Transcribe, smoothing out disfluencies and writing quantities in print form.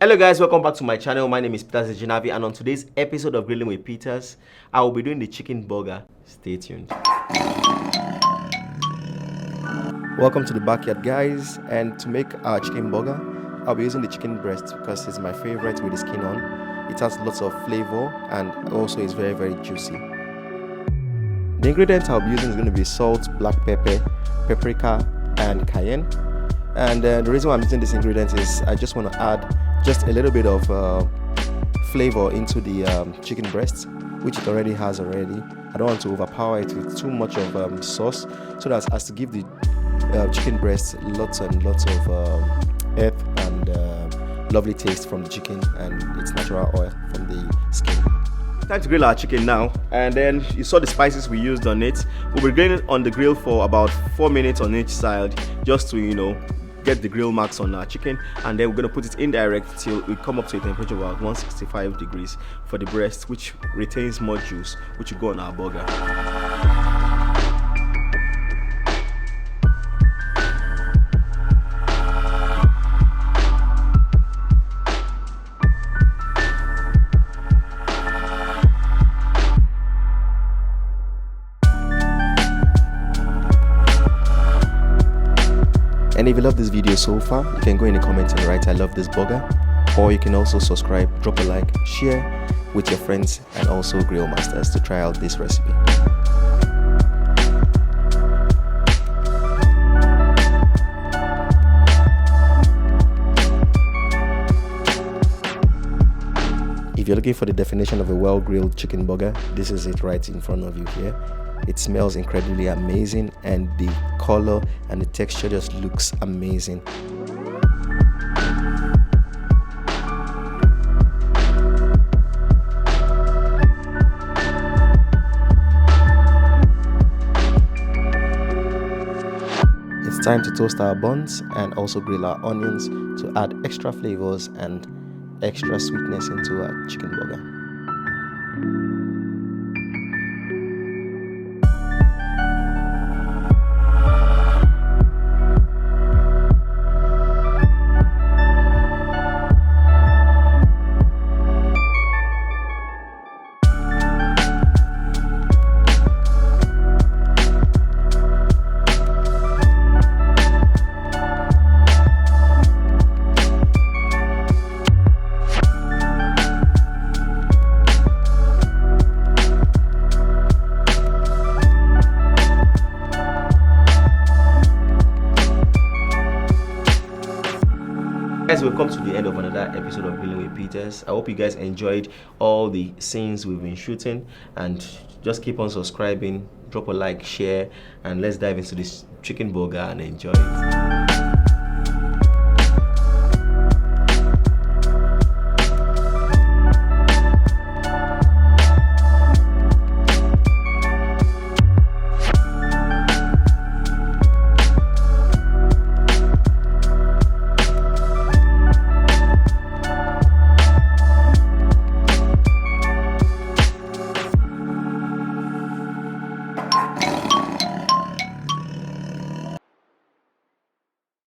Hello guys, welcome back to my channel. My name is Ejenavi, and on today's episode of Grilling with Peters, I will be doing the chicken burger. Stay tuned. Welcome to the backyard, guys, and to make our chicken burger, I'll be using the chicken breast because it's my favorite with the skin on. It has lots of flavor and also is very juicy. The ingredients I'll be using is going to be salt, black pepper, paprika, and cayenne. And the reason why I'm using these ingredients is I just want to add just a little bit of flavor into the chicken breast, which it already has already. I don't want to overpower it with too much of sauce, so that as to give the chicken breast lots and lots of earth and lovely taste from the chicken and its natural oil from the skin. Time to grill our chicken now, and then you saw the spices we used on it. We'll be grilling on the grill for about 4 minutes on each side, just to get the grill marks on our chicken, and then we're going to put it indirect till we come up to a temperature of about 165 degrees for the breast, which retains more juice, which will go on our burger. And if you love this video so far, you can go in the comments and write I love this burger, or you can also subscribe, drop a like, share with your friends and also grill masters to try out this recipe. If you're looking for the definition of a well-grilled chicken burger, this is it right in front of you here. It smells incredibly amazing, and the color and the texture just looks amazing. It's time to toast our buns and also grill our onions to add extra flavors and extra sweetness into our chicken burger. Guys, we've come to the end of another episode of Grilling with Peters. I hope you guys enjoyed all the scenes we've been shooting, and just keep on subscribing, drop a like, share, and let's dive into this chicken burger and enjoy it.